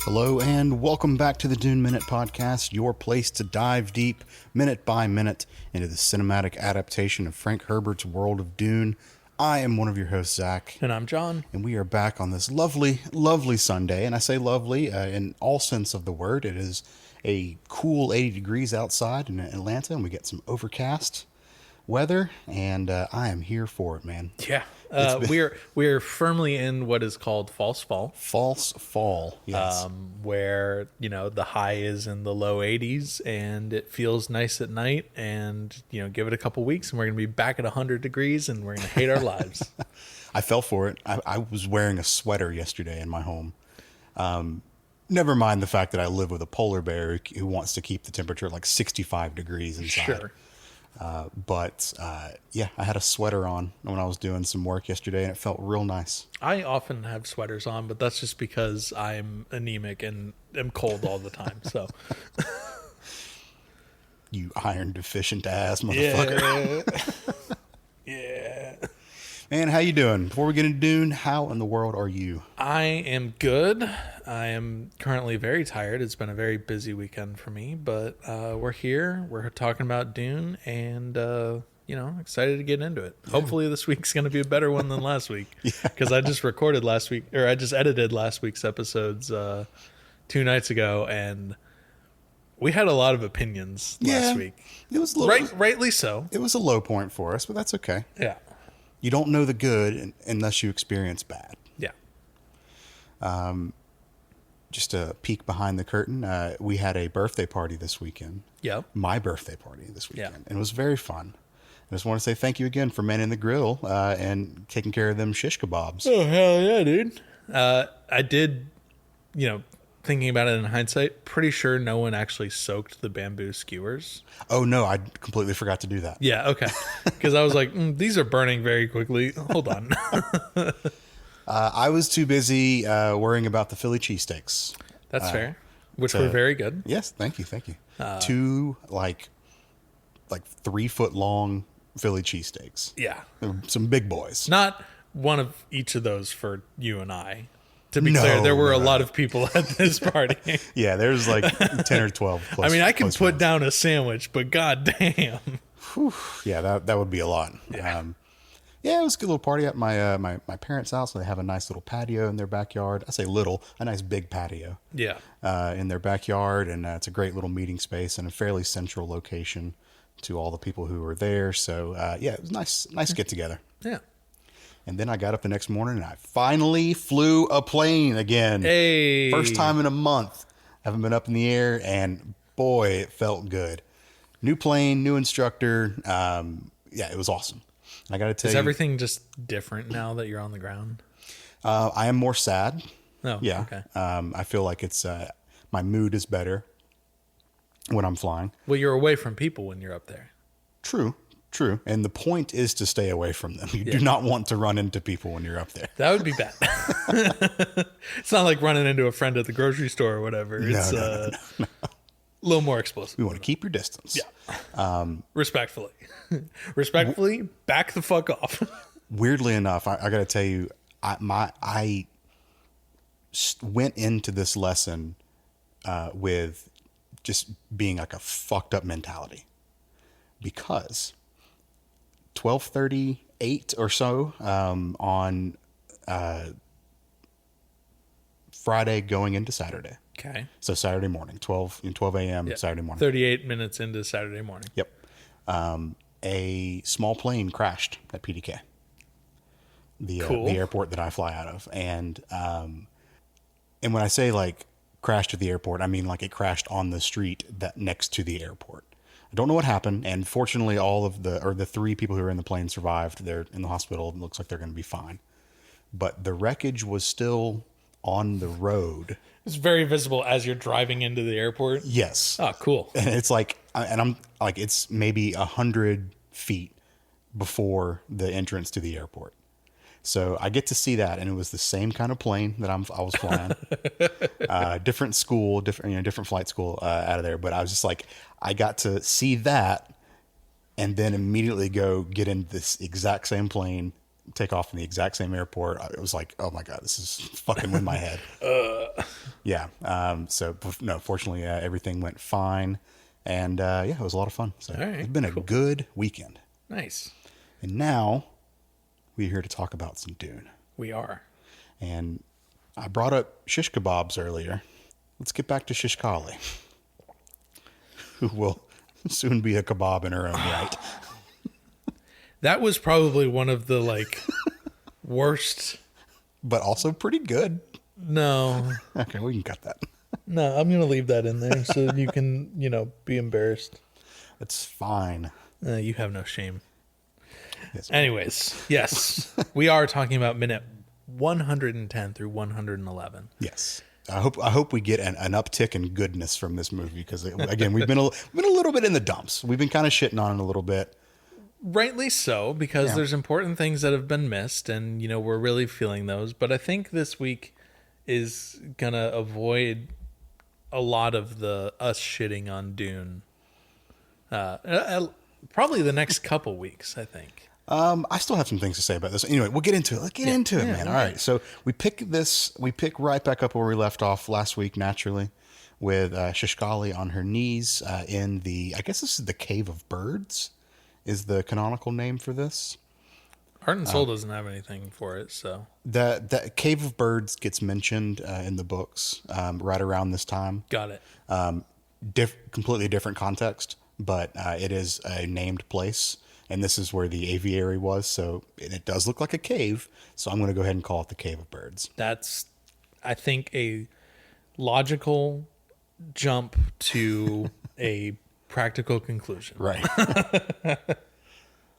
Hello and welcome back to the Dune Minute Podcast, your place to dive deep, minute by minute, into the cinematic adaptation of Frank Herbert's world of Dune. I am one of your hosts, Zach. And I'm John. And we are back on this lovely, lovely Sunday. And I say lovely in all sense of the word. It is a cool 80 degrees outside in Atlanta, and we get some overcast weather, and I am here for it, man. Yeah. We're firmly in what is called false fall. False fall, yes. Where, the high is in the low 80s and it feels nice at night, and, give it a couple weeks and we're going to be back at 100 degrees and we're going to hate our lives. I fell for it. I was wearing a sweater yesterday in my home. Never mind the fact that I live with a polar bear who wants to keep the temperature at like 65 degrees inside. Sure. But I had a sweater on when I was doing some work yesterday, and it felt real nice. I often have sweaters on, but that's just because I'm anemic and am cold all the time. So, you iron deficient ass motherfucker. Yeah. Man, how you doing? Before we get into Dune, how in the world are you? I am good. I am currently very tired. It's been a very busy weekend for me, but we're here. We're talking about Dune, and excited to get into it. Yeah. Hopefully this week's going to be a better one than last week, because I just recorded last week, or I just edited last week's episodes 2 nights ago, and we had a lot of opinions last week. It was a little, rightly so. It was a low point for us, but that's okay. Yeah. You don't know the good unless you experience bad. Yeah. Just a peek behind the curtain. We had a birthday party this weekend. Yep. My birthday party this weekend. Yeah. And it was very fun. I just want to say thank you again for manning the grill and taking care of them shish kebabs. Oh, hell yeah, dude. I did, thinking about it in hindsight, pretty sure no one actually soaked the bamboo skewers. Oh, no, I completely forgot to do that. Yeah, okay. Because I was like, these are burning very quickly. Hold on. I was too busy worrying about the Philly cheesesteaks. That's fair. Which were very good. Yes, thank you. Two, like 3 foot long Philly cheesesteaks. Yeah. Some big boys. Not one of each of those for you and I. To be clear, there were a lot of people at this party. Yeah, there's like 10 or 12. I mean, I can put down a sandwich, but goddamn. Yeah, that would be a lot. Yeah. It was a good little party at my parents' house. They have a nice little patio in their backyard. I say little, a nice big patio. Yeah. In their backyard, and it's a great little meeting space and a fairly central location to all the people who were there. So it was nice get together. Yeah. And then I got up the next morning and I finally flew a plane again. Hey. First time in a month. Haven't been up in the air, and boy, it felt good. New plane, new instructor. It was awesome. I got to tell you. Is everything just different now that you're on the ground? I am more sad. Oh, yeah. Okay. I feel like it's my mood is better when I'm flying. Well, you're away from people when you're up there. True. And the point is to stay away from them. You do not want to run into people when you're up there. That would be bad. It's not like running into a friend at the grocery store or whatever. It's no. a little more explosive. We want to keep your distance. Yeah. Respectfully. Respectfully, back the fuck off. Weirdly enough, I got to tell you, I went into this lesson with just being like a fucked up mentality, because 12:38 or so on Friday going into Saturday. Okay. So Saturday morning, 12 a.m. Saturday morning. 38 minutes into Saturday morning. Yep. A small plane crashed at PDK, the airport that I fly out of. And when I say like crashed at the airport, I mean like it crashed on the street that next to the airport. I don't know what happened, and fortunately all of the 3 people who were in the plane survived. They're in the hospital. It looks like they're going to be fine. But the wreckage was still on the road. It's very visible as you're driving into the airport. Yes. Oh, cool. And it's like, and I'm like, it's maybe 100 feet before the entrance to the airport. So I get to see that, and it was the same kind of plane that I was flying. Different school, different flight school out of there. But I was just like, I got to see that, and then immediately go get in this exact same plane take off in the exact same airport. It was like, oh my God, this is fucking with my head. Yeah. So no, fortunately, everything went fine. And yeah, it was a lot of fun. So it's been a good weekend. Nice. And now we're here to talk about some Dune. We are. And I brought up shish kebabs earlier. Let's get back to Shishkali, who will soon be a kebab in her own right. That was probably one of the worst. But also pretty good. No. Okay, we can cut that. No, I'm going to leave that in there so you can, be embarrassed. That's fine. You have no shame. Yes. Anyways, yes, we are talking about minute 110 through 111. Yes. I hope we get an uptick in goodness from this movie because, again, we've been a little bit in the dumps. We've been kind of shitting on it a little bit. Rightly so, because there's important things that have been missed, and, we're really feeling those. But I think this week is going to avoid a lot of the us shitting on Dune. Probably the next couple weeks, I think. I still have some things to say about this. Anyway, we'll get into it. Let's get into it, man. All right. So we pick right back up where we left off last week, naturally, with Shishkali on her knees in the, I guess this is the Cave of Birds, is the canonical name for this. Heart and Soul doesn't have anything for it, so. The Cave of Birds gets mentioned in the books right around this time. Got it. Completely different context, but it is a named place. And this is where the aviary was, so it does look like a cave. So I'm going to go ahead and call it the Cave of Birds. That's, I think, a logical jump to a practical conclusion. Right.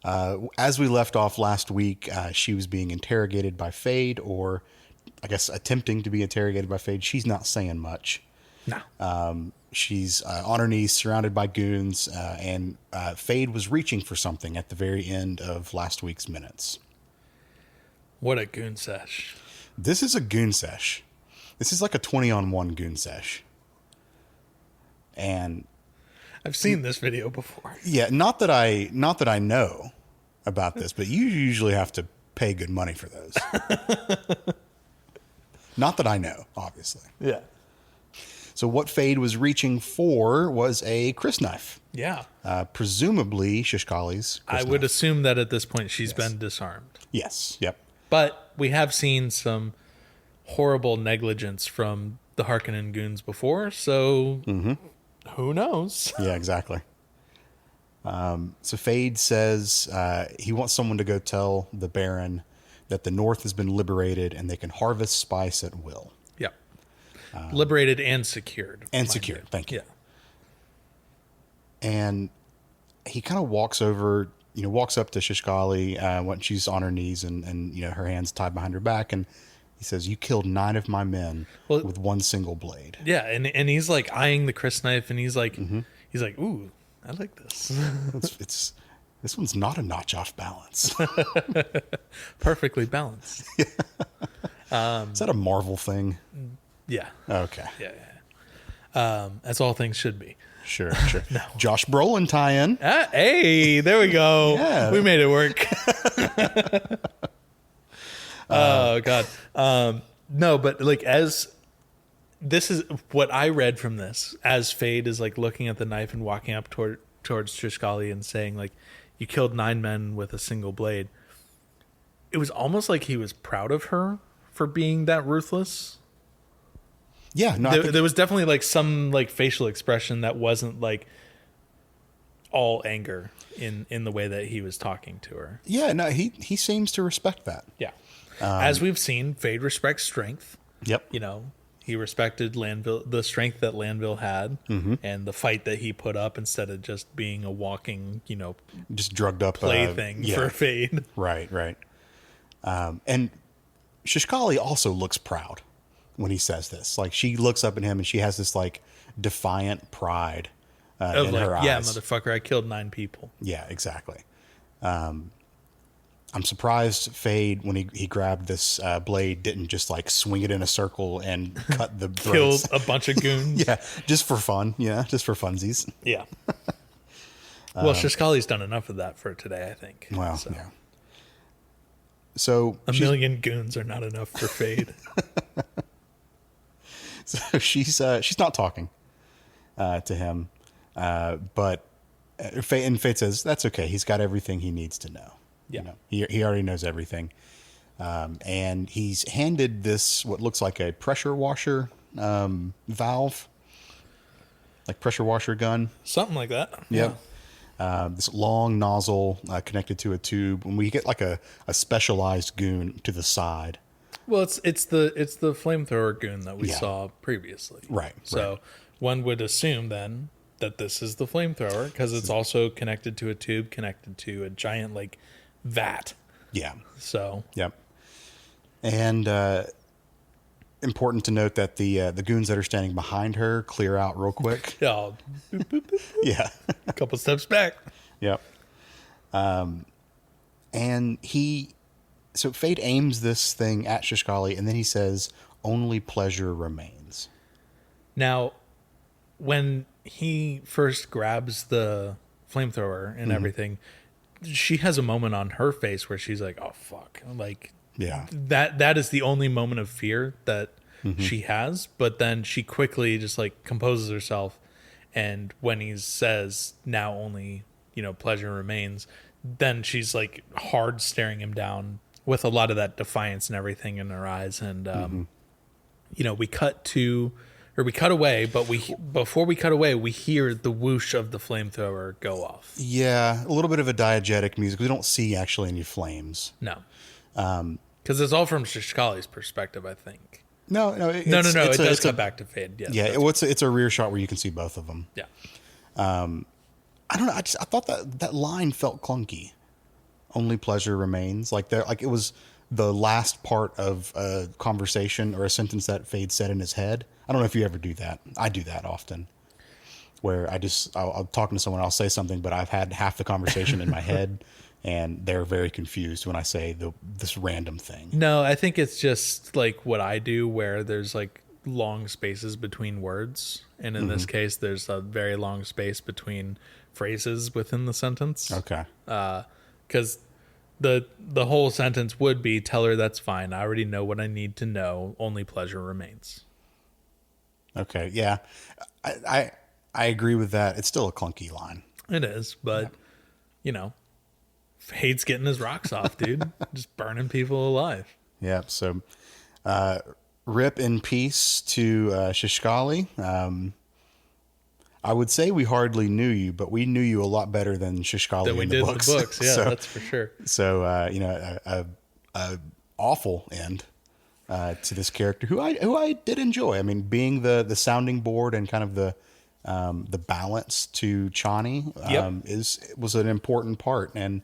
As we left off last week, she was being interrogated by Fade, or I guess attempting to be interrogated by Fade. She's not saying much. No. She's on her knees, surrounded by goons, and Fade was reaching for something at the very end of last week's minutes. What a goon sesh. This is a goon sesh. This is like a 20-on-1 goon sesh. And I've seen this video before. Yeah, not that I know about this, but you usually have to pay good money for those. Not that I know, obviously. Yeah. So what Fade was reaching for was a crysknife. Yeah. Presumably Shishkali's crysknife. I would assume that at this point she's been disarmed. Yes. Yep. But we have seen some horrible negligence from the Harkonnen goons before, so who knows? Yeah, exactly. So Fade says he wants someone to go tell the Baron that the North has been liberated and they can harvest spice at will. Yep. Liberated and secured. And secured, thank you. Yeah. And he kind of walks up to Shishkali when she's on her knees and her hands tied behind her back, and he says, "You killed 9 of my men with one single blade." Yeah, and he's like eyeing the crysknife, and he's like, "Ooh, I like this." It's this one's not a notch off balance. Perfectly balanced. Is that a Marvel thing? Yeah. Okay. Yeah. As all things should be. Sure. No. Josh Brolin tie-in. Hey, there we go. Yeah. We made it work. Oh God. No, but as this is what I read from this, as Fade is looking at the knife and walking up towards Shishkali and saying you killed 9 men with a single blade. It was almost like he was proud of her for being that ruthless. Yeah, no, there was definitely some facial expression that wasn't all anger in the way that he was talking to her. Yeah, no, he seems to respect that. Yeah. As we've seen, Fade respects strength. Yep. He respected the strength that Lanville had, and the fight that he put up instead of just being a walking, just drugged up plaything for Fade. Right. And Shishkali also looks proud when he says this. She looks up at him and she has this defiant pride in her eyes. Yeah, motherfucker, I killed 9 people. Yeah, exactly. I'm surprised Fade, when he grabbed this blade, didn't just swing it in a circle and cut the killed a bunch of goons. Yeah, just for fun. Yeah, just for funsies. Yeah. Well, Shishkali's done enough of that for today, I think. Well, so. yeah. So a million goons are not enough for Fade. So she's not talking to him, but Fate says that's okay. He's got everything he needs to know. Yeah. You know, he already knows everything, and he's handed this what looks like a pressure washer valve, like pressure washer gun, Something like that. Yep. This long nozzle connected to a tube. When we get like a specialized goon to the side. Well, it's the flamethrower goon that we saw previously. Right. So one would assume then that this is the flamethrower because it's also connected to a tube connected to a giant like vat. Yeah. So. Yep. And important to note that the goons that are standing behind her clear out real quick. Yeah. Boop, boop, boop, boop. Yeah. A couple steps back. Yep. And so Fate aims this thing at Shishkali, and then he says, "Only pleasure remains." Now, when he first grabs the flamethrower and everything, she has a moment on her face where she's like, "Oh fuck!" Like, Yeah. that is the only moment of fear that she has. But then she quickly just like composes herself, and when he says, "Now only pleasure remains," then she's like hard staring him down with a lot of that defiance and everything in her eyes. And we cut away, but before we cut away, we hear the whoosh of the flamethrower go off. Yeah, a little bit of a diegetic music. We don't see actually any flames. No, because it's all from Shishkali's perspective, I think. No. No. It does cut back to Fade. Yes, yeah, it's a rear shot where you can see both of them. Yeah. I don't know. I thought that line felt clunky. Only pleasure remains. Like it was the last part of a conversation or a sentence that Fade said in his head. I don't know if you ever do that. I do that often, where I'm talking to someone, I'll say something, but I've had half the conversation in my head, and they're very confused when I say this random thing. No, I think it's just like what I do, where there's like long spaces between words, and in this case, there's a very long space between phrases within the sentence. Okay. Because the whole sentence would be, "Tell her that's fine. I already know what I need to know. Only pleasure remains." Okay. Yeah. I agree with that. It's still a clunky line. It is, but Fade's getting his rocks off, dude. Just burning people alive. Yeah. So, rip in peace to Shishkali. I would say we hardly knew you, but we knew you a lot better than Shishkali That we in did the books. in the books. Yeah, So, that's for sure. So, a awful end to this character who I did enjoy. I mean, being the sounding board and kind of the balance to Chani was an important part, and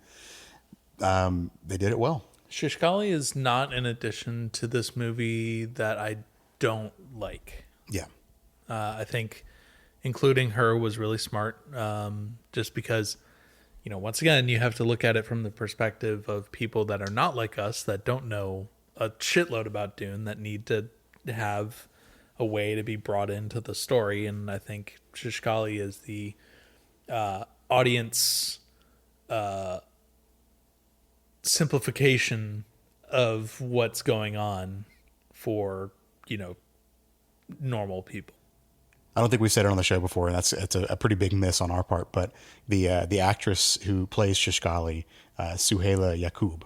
they did it well. Shishkali is not an addition to this movie that I don't like. Yeah. I think including her was really smart, just because, once again, you have to look at it from the perspective of people that are not like us, that don't know a shitload about Dune, that need to have a way to be brought into the story. And I think Shishkali is the audience simplification of what's going on for, normal people. I don't think we've said it on the show before, and it's a pretty big miss on our part. But the actress who plays Shishkali, Suhaila Yaqub.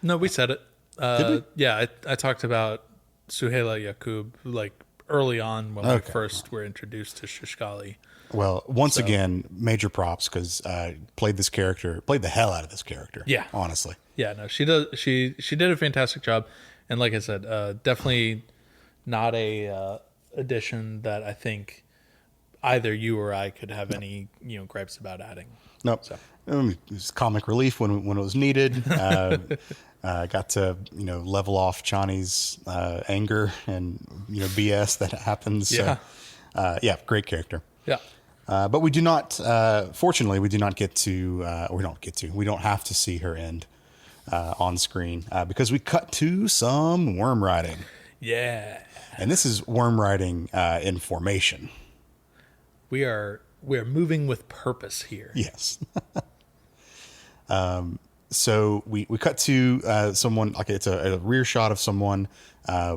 No, we said it. Did we? Yeah, I talked about Suhaila Yaqub like early on when we first were introduced to Shishkali. Well, once again, major props because played the hell out of this character. Yeah, honestly. Yeah, no, she does. She did a fantastic job, and like I said, definitely not a addition that I think either you or I could have any gripes about adding. Nope. So. It was comic relief when it was needed. Got to level off Chani's anger and BS that happens. Yeah. So, great character. Yeah. But we do not. Fortunately, we do not get to. We don't have to see her end on screen because we cut to some worm riding. Yeah. And this is worm riding in formation. We are moving with purpose here. Yes. So we cut to someone, like it's a rear shot of someone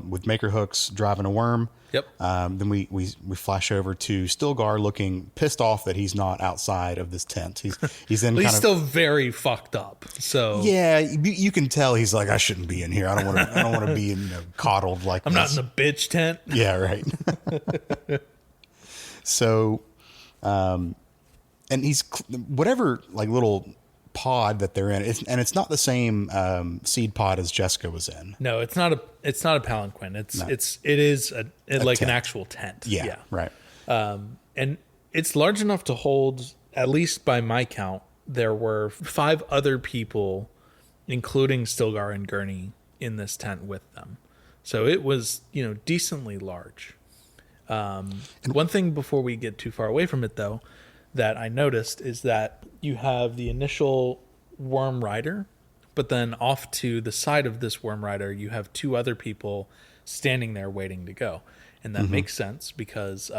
with maker hooks driving a worm. Yep. Then we flash over to Stilgar looking pissed off that he's not outside of this tent. He's in he's still very fucked up. So yeah, you can tell he's like, I shouldn't be in here. I don't want to be coddled like I'm this. not in a bitch tent. Yeah, right. So, and he's whatever like little pod that they're in, and it's not the same seed pod as Jessica was in. No, it's not a palanquin. It is like an actual tent. Yeah. Right. And it's large enough to hold, at least by my count, there were 5 other people, including Stilgar and Gurney, in this tent with them. So it was, decently large. And one thing before we get too far away from it, though, that I noticed is that you have the initial worm rider, but then off to the side of this worm rider, you have 2 other people standing there waiting to go. And that makes sense because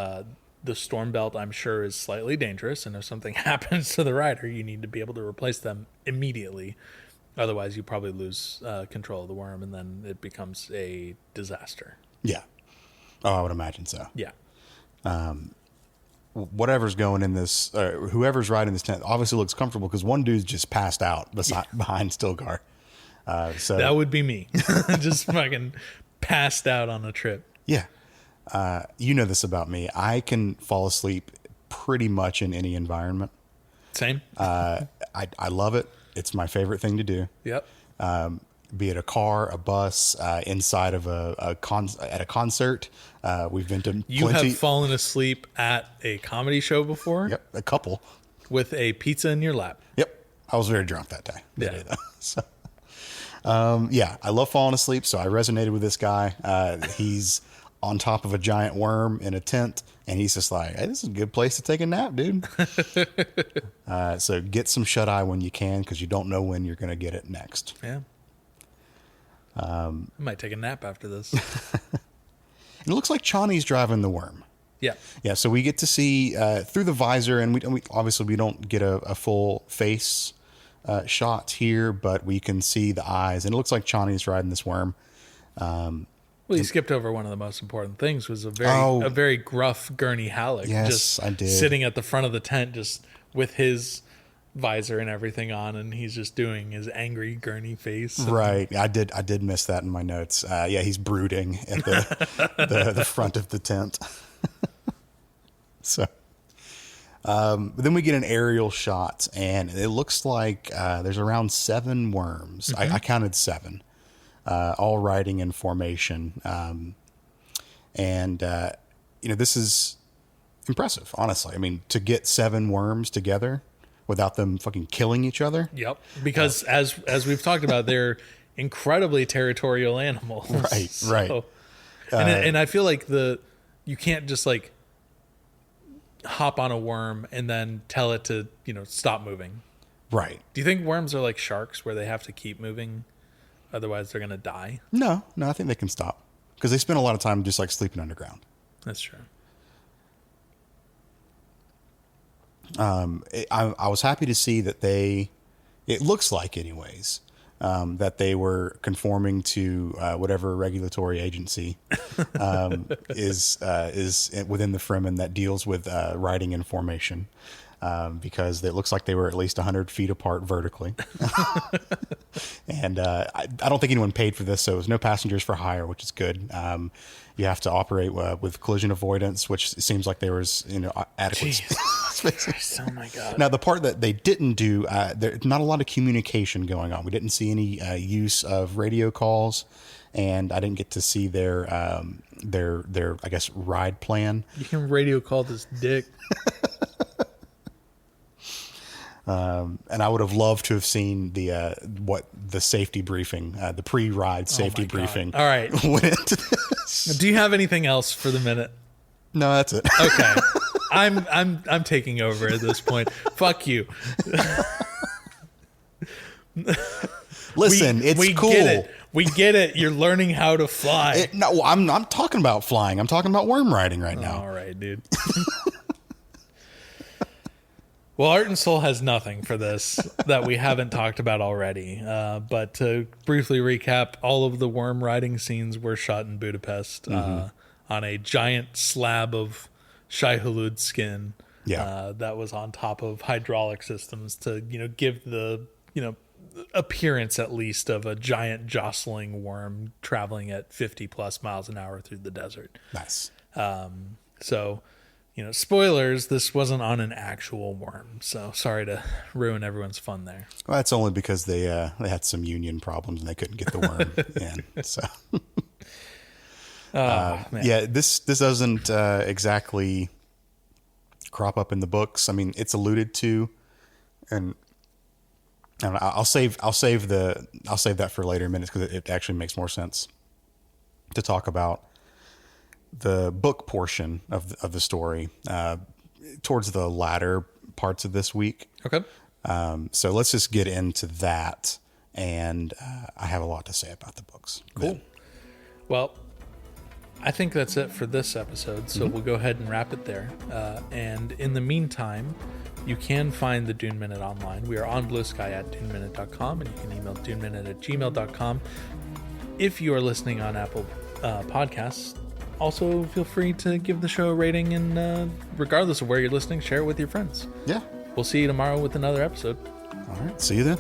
the storm belt, I'm sure, is slightly dangerous. And if something happens to the rider, you need to be able to replace them immediately. Otherwise, you probably lose control of the worm, and then it becomes a disaster. Yeah. Oh, I would imagine so. Yeah. Whatever's going in this, whoever's riding this tent obviously looks comfortable because one dude's just passed out behind Stilgar. So that would be me. Just fucking passed out on a trip. Yeah. You know this about me. I can fall asleep pretty much in any environment. Same. I love it. It's my favorite thing to do. Yep. Be it a car, a bus, inside of at a concert. We've been to plenty. You have fallen asleep at a comedy show before? Yep, a couple. With a pizza in your lap? Yep. I was very drunk that day. Yeah. So, yeah, I love falling asleep, so I resonated with this guy. He's on top of a giant worm in a tent, and he's just like, hey, this is a good place to take a nap, dude. So get some shut-eye when you can, because you don't know when you're going to get it next. Yeah. I might take a nap after this. It looks like Chani's driving the worm. Yeah. Yeah, so we get to see through the visor, and we obviously we don't get a full face shot here, but we can see the eyes, and it looks like Chani's riding this worm. Well, you skipped over one of the most important things, was a very gruff Gurney Halleck. Yes, just I did. Sitting at the front of the tent, just with his visor and everything on, and he's just doing his angry Gurney face. Right. I did miss that in my notes. Yeah, he's brooding at the front of the tent. So, but then we get an aerial shot, and it looks like there's around 7 worms. Mm-hmm. I counted 7, all riding in formation. And this is impressive, honestly. I mean, to get 7 worms together without them fucking killing each other. Yep. Because as we've talked about, they're incredibly territorial animals. Right. So, right. And I feel like you can't just like hop on a worm and then tell it to, stop moving. Right. Do you think worms are like sharks where they have to keep moving? Otherwise they're going to die? No, I think they can stop because they spend a lot of time just like sleeping underground. That's true. I was happy to see that it looks like anyways, that they were conforming to whatever regulatory agency is within the Fremen that deals with riding in formation, because it looks like they were at least 100 feet apart vertically. And I don't think anyone paid for this, so it was no passengers for hire, which is good. You have to operate with collision avoidance, which seems like there was adequate space. Oh my God. Now the part that they didn't do, there's not a lot of communication going on. We didn't see any use of radio calls, and I didn't get to see their I guess ride plan. You can radio call this dick. And I would have loved to have seen the safety briefing, the pre-ride safety briefing. All right. Went into this. Do you have anything else for the minute? No, that's it. Okay. I'm taking over at this point. Fuck you. Listen, it's cool. Get it. We get it. You're learning how to fly. No, I'm talking about flying. I'm talking about worm riding right now. All right, dude. Well, Art and Soul has nothing for this that we haven't talked about already. But to briefly recap, all of the worm riding scenes were shot in Budapest on a giant slab of Shai Hulud skin that was on top of hydraulic systems to, give the, appearance at least of a giant jostling worm traveling at 50 plus miles an hour through the desert. Nice. So, spoilers, this wasn't on an actual worm. So sorry to ruin everyone's fun there. Well, that's only because they had some union problems and they couldn't get the worm in. So, yeah, this doesn't exactly crop up in the books. I mean, it's alluded to, and I don't know, I'll save that for later minutes because it actually makes more sense to talk about the book portion of the story towards the latter parts of this week. Okay. So let's just get into that, and I have a lot to say about the books. Cool. Then. Well, I think that's it for this episode, so we'll go ahead and wrap it there. And in the meantime, you can find the Dune Minute online. We are on Blue Sky at duneminute.com, and you can email duneminute@gmail.com. If you are listening on Apple Podcasts, also feel free to give the show a rating, and regardless of where you're listening, share it with your friends. Yeah. We'll see you tomorrow with another episode. All right. See you then.